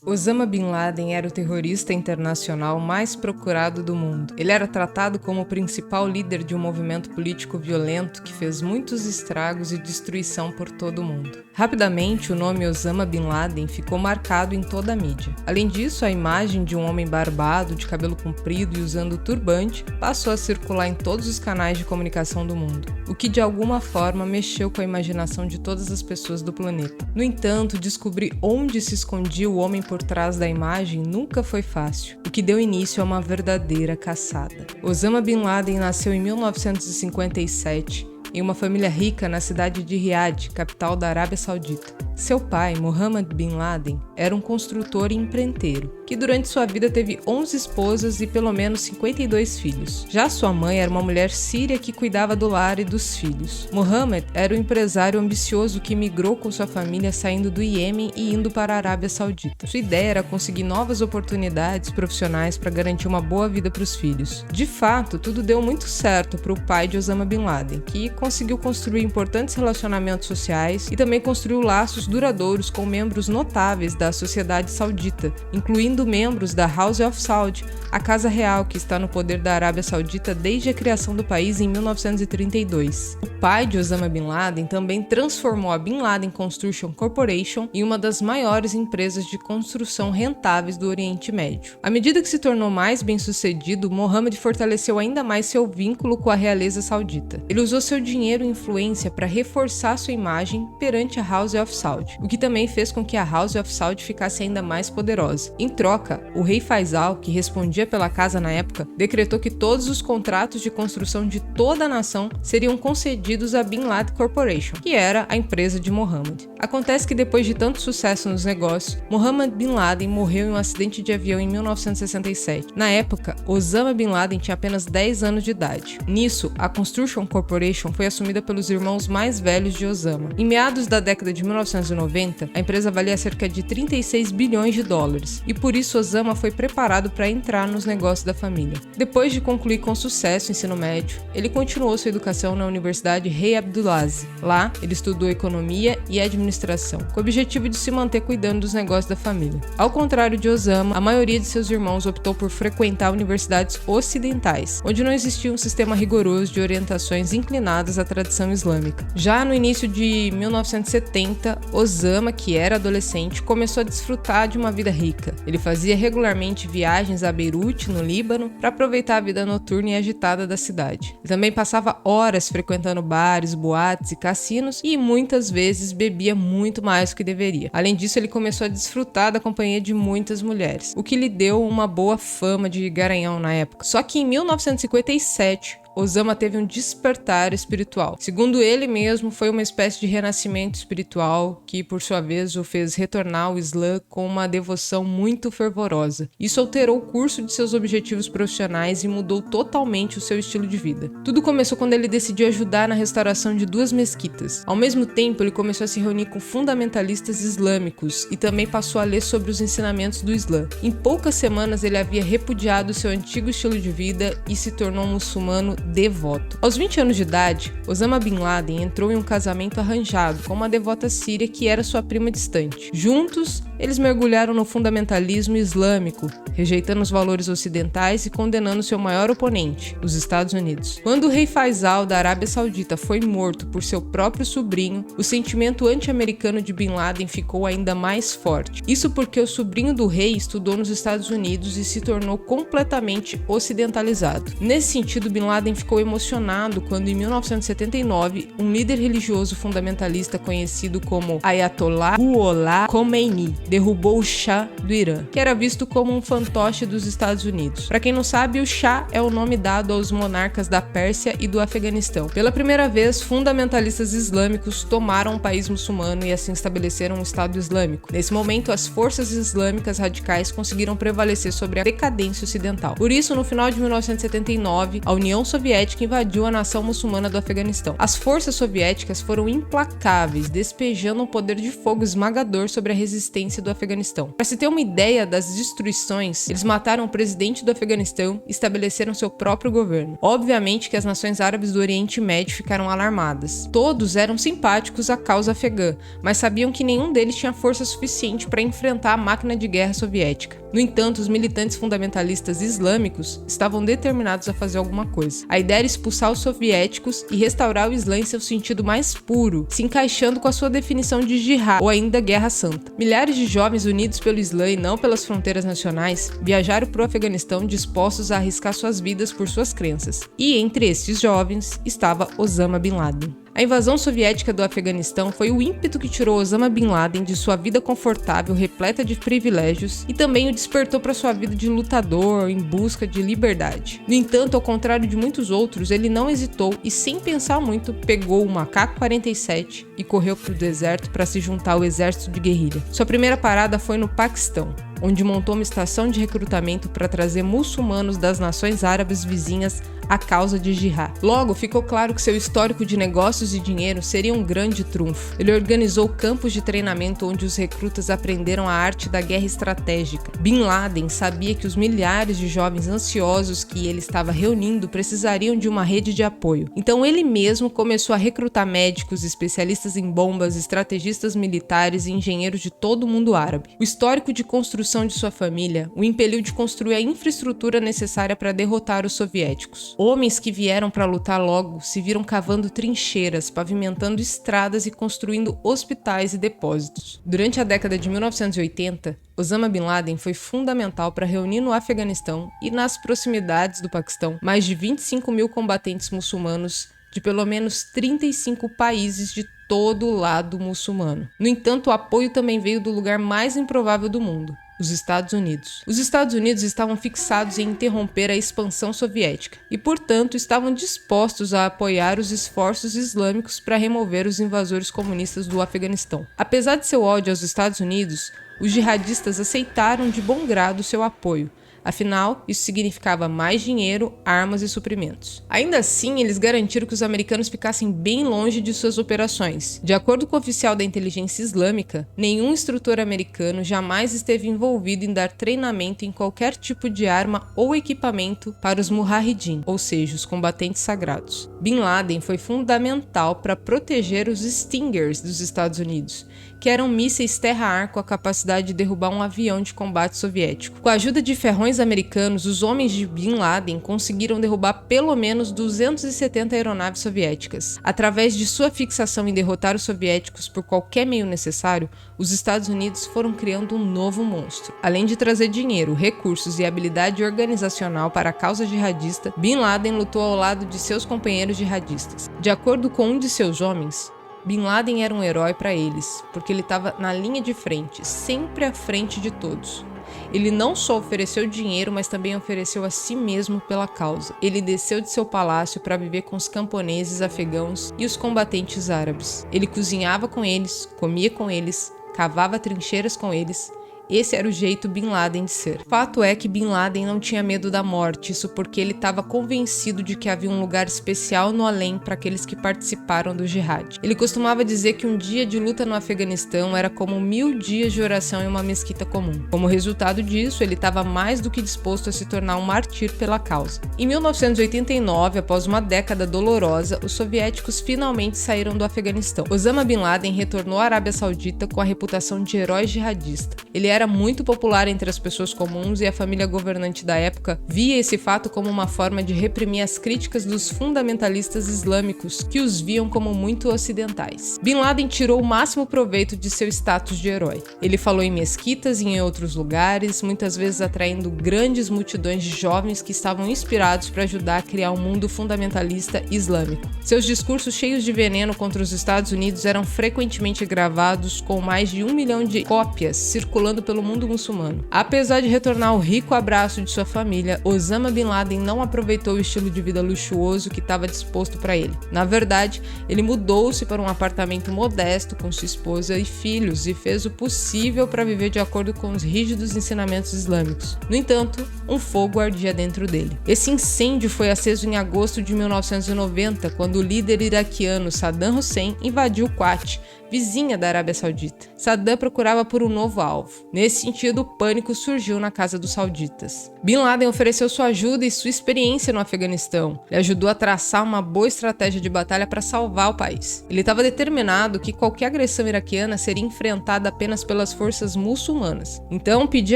Osama Bin Laden era o terrorista internacional mais procurado do mundo. Ele era tratado como o principal líder de um movimento político violento que fez muitos estragos e destruição por todo o mundo. Rapidamente, o nome Osama Bin Laden ficou marcado em toda a mídia. Além disso, a imagem de um homem barbado, de cabelo comprido e usando turbante passou a circular em todos os canais de comunicação do mundo, o que de alguma forma mexeu com a imaginação de todas as pessoas do planeta. No entanto, descobrir onde se escondia o homem por trás da imagem nunca foi fácil, o que deu início a uma verdadeira caçada. Osama Bin Laden nasceu em 1957 em uma família rica na cidade de Riad, capital da Arábia Saudita. Seu pai, Mohammed Bin Laden, era um construtor e empreiteiro, que durante sua vida teve 11 esposas e pelo menos 52 filhos. Já sua mãe era uma mulher síria que cuidava do lar e dos filhos. Mohammed era um empresário ambicioso que migrou com sua família saindo do Iêmen e indo para a Arábia Saudita. Sua ideia era conseguir novas oportunidades profissionais para garantir uma boa vida para os filhos. De fato, tudo deu muito certo para o pai de Osama Bin Laden, que conseguiu construir importantes relacionamentos sociais e também construiu laços duradouros com membros notáveis da sociedade saudita, incluindo membros da House of Saud, a Casa Real que está no poder da Arábia Saudita desde a criação do país em 1932. O pai de Osama Bin Laden também transformou a Bin Laden Construction Corporation em uma das maiores empresas de construção rentáveis do Oriente Médio. À medida que se tornou mais bem-sucedido, Mohammed fortaleceu ainda mais seu vínculo com a realeza saudita. Ele usou seu dinheiro e influência para reforçar sua imagem perante a House of Saud, o que também fez com que a House of Saud ficasse ainda mais poderosa. Em troca, o rei Faisal, que respondia pela casa na época, decretou que todos os contratos de construção de toda a nação seriam concedidos à Bin Laden Corporation, que era a empresa de Mohammed. Acontece que depois de tanto sucesso nos negócios, Mohammed Bin Laden morreu em um acidente de avião em 1967. Na época, Osama Bin Laden tinha apenas 10 anos de idade. Nisso, a Construction Corporation foi assumida pelos irmãos mais velhos de Osama. Em meados da década de 1990, a empresa valia cerca de 36 bilhões de dólares, e por isso Osama foi preparado para entrar nos negócios da família. Depois de concluir com sucesso o ensino médio, ele continuou sua educação na Universidade Rei Abdulaziz. Lá, ele estudou economia e administração, com o objetivo de se manter cuidando dos negócios da família. Ao contrário de Osama, a maioria de seus irmãos optou por frequentar universidades ocidentais, onde não existia um sistema rigoroso de orientações inclinadas à tradição islâmica. Já no início de 1970, Osama, que era adolescente, começou a desfrutar de uma vida rica. Ele fazia regularmente viagens a Beirute, no Líbano, para aproveitar a vida noturna e agitada da cidade. Ele também passava horas frequentando bares, boates e cassinos e muitas vezes bebia muito mais do que deveria. Além disso, ele começou a desfrutar da companhia de muitas mulheres, o que lhe deu uma boa fama de garanhão na época. Só que em 1957, Osama teve um despertar espiritual. Segundo ele mesmo, foi uma espécie de renascimento espiritual que, por sua vez, o fez retornar ao Islã com uma devoção muito fervorosa. Isso alterou o curso de seus objetivos profissionais e mudou totalmente o seu estilo de vida. Tudo começou quando ele decidiu ajudar na restauração de 2 mesquitas. Ao mesmo tempo, ele começou a se reunir com fundamentalistas islâmicos e também passou a ler sobre os ensinamentos do Islã. Em poucas semanas, ele havia repudiado seu antigo estilo de vida e se tornou um muçulmano devoto. Aos 20 anos de idade, Osama Bin Laden entrou em um casamento arranjado com uma devota síria que era sua prima distante. Juntos, eles mergulharam no fundamentalismo islâmico, rejeitando os valores ocidentais e condenando seu maior oponente, os Estados Unidos. Quando o rei Faisal da Arábia Saudita foi morto por seu próprio sobrinho, o sentimento anti-americano de Bin Laden ficou ainda mais forte. Isso porque o sobrinho do rei estudou nos Estados Unidos e se tornou completamente ocidentalizado. Nesse sentido, Bin Laden ficou emocionado quando, em 1979, um líder religioso fundamentalista conhecido como Ayatollah Ruhollah Khomeini derrubou o Shah do Irã, que era visto como um fantoche dos Estados Unidos. Para quem não sabe, o Shah é o nome dado aos monarcas da Pérsia e do Afeganistão. Pela primeira vez, fundamentalistas islâmicos tomaram um país muçulmano e assim estabeleceram um Estado Islâmico. Nesse momento, as forças islâmicas radicais conseguiram prevalecer sobre a decadência ocidental. Por isso, no final de 1979, a União Soviética invadiu a nação muçulmana do Afeganistão. As forças soviéticas foram implacáveis, despejando um poder de fogo esmagador sobre a resistência independência do Afeganistão. Para se ter uma ideia das destruições, eles mataram o presidente do Afeganistão e estabeleceram seu próprio governo. Obviamente que as nações árabes do Oriente Médio ficaram alarmadas. Todos eram simpáticos à causa afegã, mas sabiam que nenhum deles tinha força suficiente para enfrentar a máquina de guerra soviética. No entanto, os militantes fundamentalistas islâmicos estavam determinados a fazer alguma coisa. A ideia era expulsar os soviéticos e restaurar o Islã em seu sentido mais puro, se encaixando com a sua definição de jihad, ou ainda Guerra Santa. Milhares de jovens unidos pelo Islã e não pelas fronteiras nacionais viajaram para o Afeganistão dispostos a arriscar suas vidas por suas crenças. E entre esses jovens estava Osama Bin Laden. A invasão soviética do Afeganistão foi o ímpeto que tirou Osama Bin Laden de sua vida confortável, repleta de privilégios, e também o despertou para sua vida de lutador em busca de liberdade. No entanto, ao contrário de muitos outros, ele não hesitou e, sem pensar muito, pegou o AK-47 e correu para o deserto para se juntar ao exército de guerrilha. Sua primeira parada foi no Paquistão, onde montou uma estação de recrutamento para trazer muçulmanos das nações árabes vizinhas à causa de jihad. Logo, ficou claro que seu histórico de negócios e dinheiro seria um grande trunfo. Ele organizou campos de treinamento onde os recrutas aprenderam a arte da guerra estratégica. Bin Laden sabia que os milhares de jovens ansiosos que ele estava reunindo precisariam de uma rede de apoio. Então ele mesmo começou a recrutar médicos, especialistas em bombas, estrategistas militares e engenheiros de todo o mundo árabe. O histórico de construção de sua família o impeliu de construir a infraestrutura necessária para derrotar os soviéticos. Homens que vieram para lutar logo se viram cavando trincheiras, pavimentando estradas e construindo hospitais e depósitos. Durante a década de 1980, Osama Bin Laden foi fundamental para reunir no Afeganistão e nas proximidades do Paquistão mais de 25 mil combatentes muçulmanos de pelo menos 35 países de todo o lado muçulmano. No entanto, o apoio também veio do lugar mais improvável do mundo: os Estados Unidos. Os Estados Unidos estavam fixados em interromper a expansão soviética e, portanto, estavam dispostos a apoiar os esforços islâmicos para remover os invasores comunistas do Afeganistão. Apesar de seu ódio aos Estados Unidos, os jihadistas aceitaram de bom grado seu apoio. Afinal, isso significava mais dinheiro, armas e suprimentos. Ainda assim, eles garantiram que os americanos ficassem bem longe de suas operações. De acordo com o oficial da inteligência islâmica, nenhum instrutor americano jamais esteve envolvido em dar treinamento em qualquer tipo de arma ou equipamento para os Mujahideen, ou seja, os combatentes sagrados. Bin Laden foi fundamental para proteger os Stingers dos Estados Unidos, que eram mísseis terra-ar com a capacidade de derrubar um avião de combate soviético. Com a ajuda de ferrões americanos, os homens de Bin Laden conseguiram derrubar pelo menos 270 aeronaves soviéticas. Através de sua fixação em derrotar os soviéticos por qualquer meio necessário, os Estados Unidos foram criando um novo monstro. Além de trazer dinheiro, recursos e habilidade organizacional para a causa jihadista, Bin Laden lutou ao lado de seus companheiros jihadistas. De acordo com um de seus homens, Bin Laden era um herói para eles, porque ele estava na linha de frente, sempre à frente de todos. Ele não só ofereceu dinheiro, mas também ofereceu a si mesmo pela causa. Ele desceu de seu palácio para viver com os camponeses afegãos e os combatentes árabes. Ele cozinhava com eles, comia com eles, cavava trincheiras com eles. Esse era o jeito Bin Laden de ser. Fato é que Bin Laden não tinha medo da morte, isso porque ele estava convencido de que havia um lugar especial no além para aqueles que participaram do jihad. Ele costumava dizer que um dia de luta no Afeganistão era como 1000 dias de oração em uma mesquita comum. Como resultado disso, ele estava mais do que disposto a se tornar um mártir pela causa. Em 1989, após uma década dolorosa, os soviéticos finalmente saíram do Afeganistão. Osama Bin Laden retornou à Arábia Saudita com a reputação de herói jihadista. Ele era muito popular entre as pessoas comuns e a família governante da época via esse fato como uma forma de reprimir as críticas dos fundamentalistas islâmicos que os viam como muito ocidentais. Bin Laden tirou o máximo proveito de seu status de herói. Ele falou em mesquitas e em outros lugares, muitas vezes atraindo grandes multidões de jovens que estavam inspirados para ajudar a criar um mundo fundamentalista islâmico. Seus discursos cheios de veneno contra os Estados Unidos eram frequentemente gravados com mais de 1 milhão de cópias circulando pelo mundo muçulmano. Apesar de retornar ao rico abraço de sua família, Osama Bin Laden não aproveitou o estilo de vida luxuoso que estava disposto para ele. Na verdade, ele mudou-se para um apartamento modesto com sua esposa e filhos e fez o possível para viver de acordo com os rígidos ensinamentos islâmicos. No entanto, um fogo ardia dentro dele. Esse incêndio foi aceso em agosto de 1990, quando o líder iraquiano Saddam Hussein invadiu Quat, vizinha da Arábia Saudita. Saddam procurava por um novo alvo. Nesse sentido, o pânico surgiu na casa dos sauditas. Bin Laden ofereceu sua ajuda e sua experiência no Afeganistão. Ele ajudou a traçar uma boa estratégia de batalha para salvar o país. Ele estava determinado que qualquer agressão iraquiana seria enfrentada apenas pelas forças muçulmanas. Então, pedir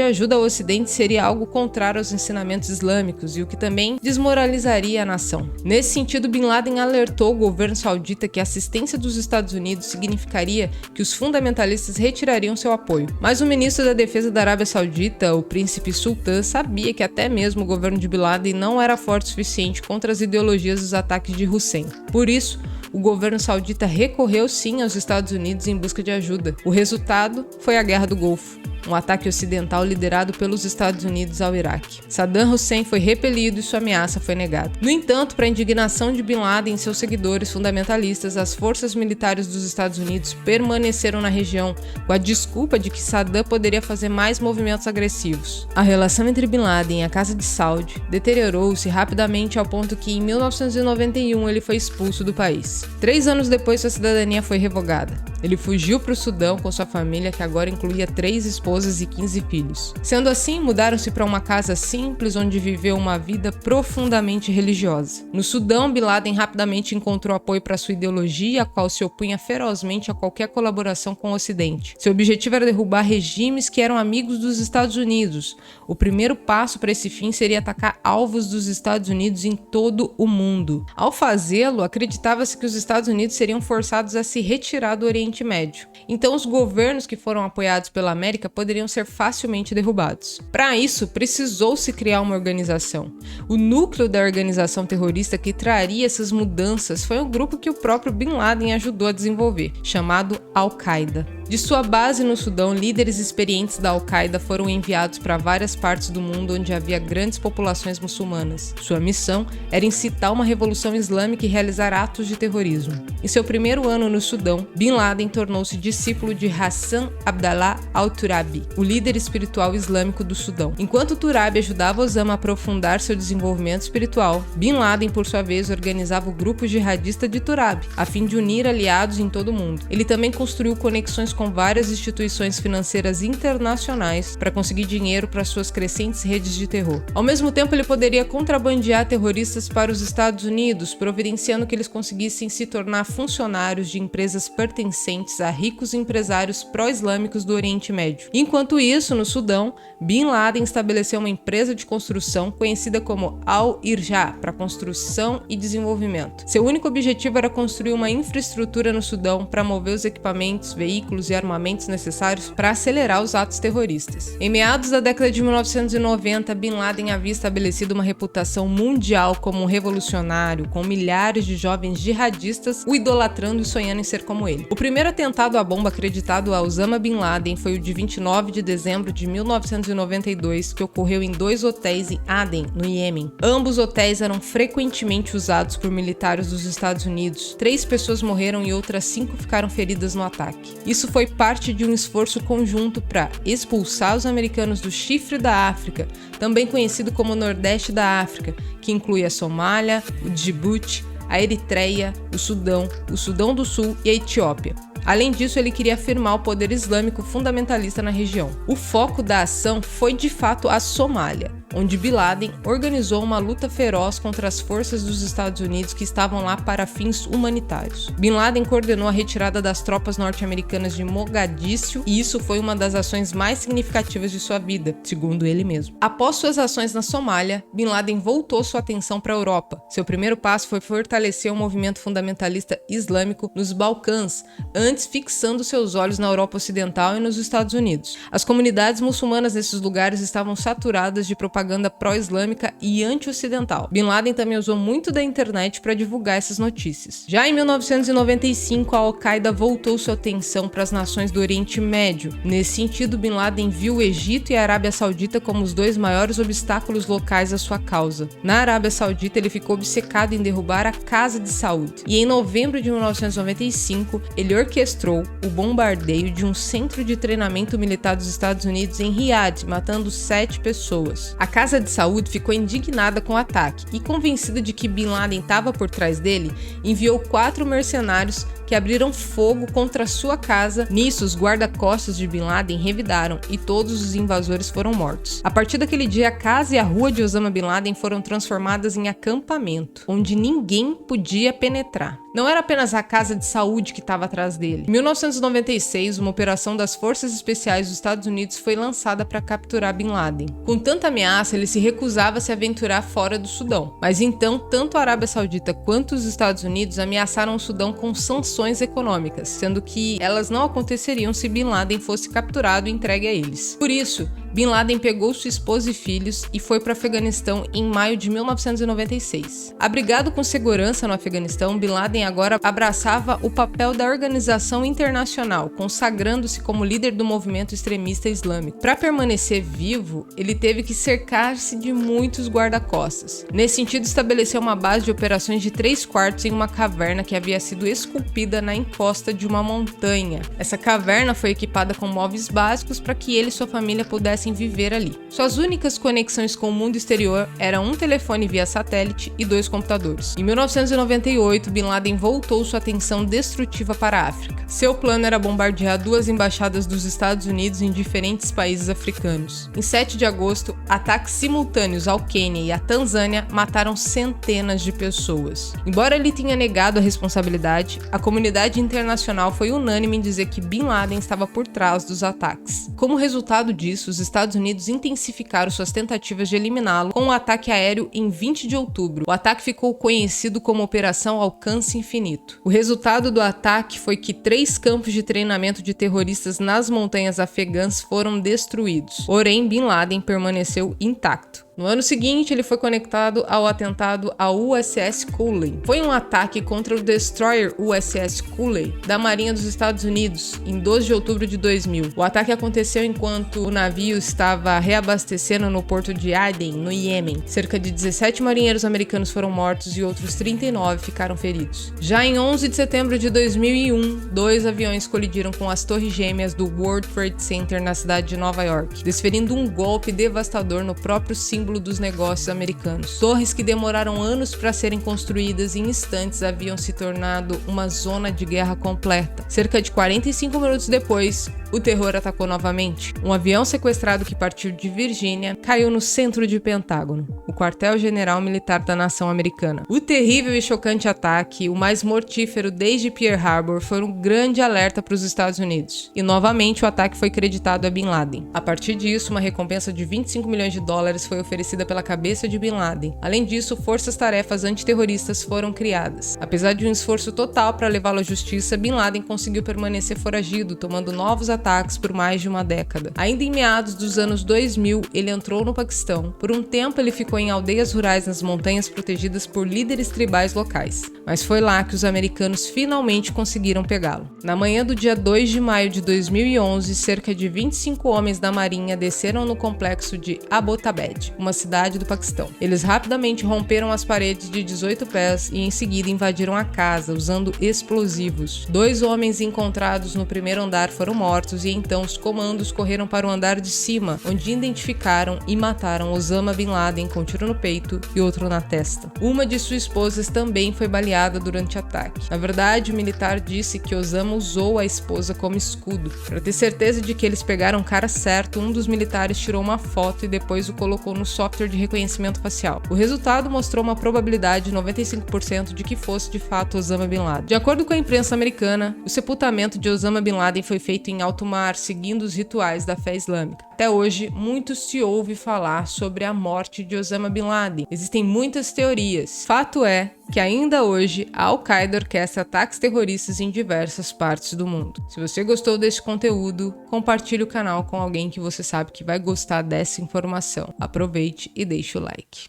ajuda ao Ocidente seria algo contrário aos ensinamentos islâmicos e o que também desmoralizaria a nação. Nesse sentido, Bin Laden alertou o governo saudita que a assistência dos Estados Unidos significaria que os fundamentalistas retirariam seu apoio. Mas o ministro da Defesa da Arábia Saudita, o príncipe Sultan, sabia que até mesmo o governo de Bin Laden não era forte o suficiente contra as ideologias dos ataques de Hussein. Por isso, o governo saudita recorreu sim aos Estados Unidos em busca de ajuda. O resultado foi a Guerra do Golfo, um ataque ocidental liderado pelos Estados Unidos ao Iraque. Saddam Hussein foi repelido e sua ameaça foi negada. No entanto, para a indignação de Bin Laden e seus seguidores fundamentalistas, as forças militares dos Estados Unidos permaneceram na região com a desculpa de que Saddam poderia fazer mais movimentos agressivos. A relação entre Bin Laden e a Casa de Saud deteriorou-se rapidamente ao ponto que, em 1991, ele foi expulso do país. 3 anos depois, sua cidadania foi revogada. Ele fugiu para o Sudão com sua família, que agora incluía 3 esposas e 15 filhos. Sendo assim, mudaram-se para uma casa simples onde viveu uma vida profundamente religiosa. No Sudão, Bin Laden rapidamente encontrou apoio para sua ideologia, a qual se opunha ferozmente a qualquer colaboração com o Ocidente. Seu objetivo era derrubar regimes que eram amigos dos Estados Unidos. O primeiro passo para esse fim seria atacar alvos dos Estados Unidos em todo o mundo. Ao fazê-lo, acreditava-se que os Estados Unidos seriam forçados a se retirar do Oriente Médio. Então, os governos que foram apoiados pela América poderiam ser facilmente derrubados. Para isso, precisou-se criar uma organização. O núcleo da organização terrorista que traria essas mudanças foi um grupo que o próprio Bin Laden ajudou a desenvolver, chamado Al-Qaeda. De sua base no Sudão, líderes experientes da Al-Qaeda foram enviados para várias partes do mundo onde havia grandes populações muçulmanas. Sua missão era incitar uma revolução islâmica e realizar atos de terrorismo. Em seu primeiro ano no Sudão, Bin Laden tornou-se discípulo de Hassan Abdallah al-Turabi, o líder espiritual islâmico do Sudão. Enquanto Turabi ajudava Osama a aprofundar seu desenvolvimento espiritual, Bin Laden, por sua vez, organizava o grupo jihadista de Turabi, a fim de unir aliados em todo o mundo. Ele também construiu conexões com várias instituições financeiras internacionais para conseguir dinheiro para suas crescentes redes de terror. Ao mesmo tempo, ele poderia contrabandear terroristas para os Estados Unidos, providenciando que eles conseguissem se tornar funcionários de empresas pertencentes a ricos empresários pró-islâmicos do Oriente Médio. Enquanto isso, no Sudão, Bin Laden estabeleceu uma empresa de construção conhecida como Al-Irja, para construção e desenvolvimento. Seu único objetivo era construir uma infraestrutura no Sudão para mover os equipamentos, veículos e armamentos necessários para acelerar os atos terroristas. Em meados da década de 1990, Bin Laden havia estabelecido uma reputação mundial como um revolucionário, com milhares de jovens jihadistas o idolatrando e sonhando em ser como ele. O primeiro atentado à bomba acreditado a Osama Bin Laden foi o de 29 de dezembro de 1992, que ocorreu em 2 hotéis em Aden, no Iêmen. Ambos hotéis eram frequentemente usados por militares dos Estados Unidos. 3 pessoas morreram e outras 5 ficaram feridas no ataque. Isso foi parte de um esforço conjunto para expulsar os americanos do Chifre da África, também conhecido como Nordeste da África, que inclui a Somália, o Djibouti, a Eritreia, o Sudão do Sul e a Etiópia. Além disso, ele queria afirmar o poder islâmico fundamentalista na região. O foco da ação foi de fato a Somália, onde Bin Laden organizou uma luta feroz contra as forças dos Estados Unidos que estavam lá para fins humanitários. Bin Laden coordenou a retirada das tropas norte-americanas de Mogadíscio e isso foi uma das ações mais significativas de sua vida, segundo ele mesmo. Após suas ações na Somália, Bin Laden voltou sua atenção para a Europa. Seu primeiro passo foi fortalecer o movimento fundamentalista islâmico nos Balcãs, antes fixando seus olhos na Europa Ocidental e nos Estados Unidos. As comunidades muçulmanas nesses lugares estavam saturadas de propaganda pró-islâmica e anti-ocidental. Bin Laden também usou muito da internet para divulgar essas notícias. Já em 1995, a Al-Qaeda voltou sua atenção para as nações do Oriente Médio. Nesse sentido, Bin Laden viu o Egito e a Arábia Saudita como os 2 maiores obstáculos locais à sua causa. Na Arábia Saudita, ele ficou obcecado em derrubar a Casa de Saud. E em novembro de 1995, ele orquestrou o bombardeio de um centro de treinamento militar dos Estados Unidos em Riad, matando 7 pessoas. A Casa de Saud ficou indignada com o ataque e, convencida de que Bin Laden estava por trás dele, enviou 4 mercenários que que abriram fogo contra sua casa. Nisso, os guarda-costas de Bin Laden revidaram e todos os invasores foram mortos. A partir daquele dia, a casa e a rua de Osama Bin Laden foram transformadas em acampamento, onde ninguém podia penetrar. Não era apenas a casa de saúde que estava atrás dele. Em 1996, uma operação das Forças Especiais dos Estados Unidos foi lançada para capturar Bin Laden. Com tanta ameaça, ele se recusava a se aventurar fora do Sudão. Mas então, tanto a Arábia Saudita quanto os Estados Unidos ameaçaram o Sudão com sanções econômicas, sendo que elas não aconteceriam se Bin Laden fosse capturado e entregue a eles. Por isso, Bin Laden pegou sua esposa e filhos e foi para o Afeganistão em maio de 1996. Abrigado com segurança no Afeganistão, Bin Laden agora abraçava o papel da organização internacional, consagrando-se como líder do movimento extremista islâmico. Para permanecer vivo, ele teve que cercar-se de muitos guarda-costas. Nesse sentido, estabeleceu uma base de operações de 3 quartos em uma caverna que havia sido esculpida na encosta de uma montanha. Essa caverna foi equipada com móveis básicos para que ele e sua família pudessem viver ali. Suas únicas conexões com o mundo exterior eram um telefone via satélite e 2 computadores. Em 1998, Bin Laden voltou sua atenção destrutiva para a África. Seu plano era bombardear 2 embaixadas dos Estados Unidos em diferentes países africanos. Em 7 de agosto, ataques simultâneos ao Quênia e à Tanzânia mataram centenas de pessoas. Embora ele tenha negado a responsabilidade, a comunidade internacional foi unânime em dizer que Bin Laden estava por trás dos ataques. Como resultado disso, os Estados Unidos intensificaram suas tentativas de eliminá-lo com um ataque aéreo em 20 de outubro. O ataque ficou conhecido como Operação Alcance Infinito. O resultado do ataque foi que 3 campos de treinamento de terroristas nas montanhas afegãs foram destruídos. Porém, Bin Laden permaneceu intacto. No ano seguinte, ele foi conectado ao atentado ao USS Cooley. Foi um ataque contra o destroyer USS Cooley da Marinha dos Estados Unidos em 12 de outubro de 2000. O ataque aconteceu enquanto o navio estava reabastecendo no porto de Aden, no Iêmen. Cerca de 17 marinheiros americanos foram mortos e outros 39 ficaram feridos. Já em 11 de setembro de 2001, 2 aviões colidiram com as torres gêmeas do World Trade Center na cidade de Nova York, desferindo um golpe devastador no próprio símbolo dos negócios americanos. Torres que demoraram anos para serem construídas e em instantes haviam se tornado uma zona de guerra completa. Cerca de 45 minutos depois, o terror atacou novamente. Um avião sequestrado que partiu de Virgínia caiu no centro de Pentágono, o quartel-general militar da nação americana. O terrível e chocante ataque, o mais mortífero desde Pearl Harbor, foi um grande alerta para os Estados Unidos. E novamente o ataque foi creditado a Bin Laden. A partir disso, uma recompensa de 25 milhões de dólares foi oferecida pela cabeça de Bin Laden. Além disso, forças-tarefas antiterroristas foram criadas. Apesar de um esforço total para levá-lo à justiça, Bin Laden conseguiu permanecer foragido, tomando novos ataques por mais de uma década. Ainda em meados dos anos 2000, ele entrou no Paquistão. Por um tempo, ele ficou em aldeias rurais nas montanhas protegidas por líderes tribais locais. Mas foi lá que os americanos finalmente conseguiram pegá-lo. Na manhã do dia 2 de maio de 2011, cerca de 25 homens da Marinha desceram no complexo de Abbottabad, uma cidade do Paquistão. Eles rapidamente romperam as paredes de 18 pés e em seguida invadiram a casa, usando explosivos. 2 homens encontrados no primeiro andar foram mortos e então os comandos correram para o andar de cima, onde identificaram e mataram Osama Bin Laden com um tiro no peito e outro na testa. Uma de suas esposas também foi baleada durante o ataque. Na verdade, o militar disse que Osama usou a esposa como escudo. Para ter certeza de que eles pegaram o cara certo, um dos militares tirou uma foto e depois o colocou no software de reconhecimento facial. O resultado mostrou uma probabilidade de 95% de que fosse de fato Osama Bin Laden. De acordo com a imprensa americana, o sepultamento de Osama Bin Laden foi feito em alto mar, seguindo os rituais da fé islâmica. Até hoje, muito se ouve falar sobre a morte de Osama Bin Laden. Existem muitas teorias. Fato é que ainda hoje a Al-Qaeda orquestra ataques terroristas em diversas partes do mundo. Se você gostou desse conteúdo, compartilhe o canal com alguém que você sabe que vai gostar dessa informação. Aproveite e deixe o like.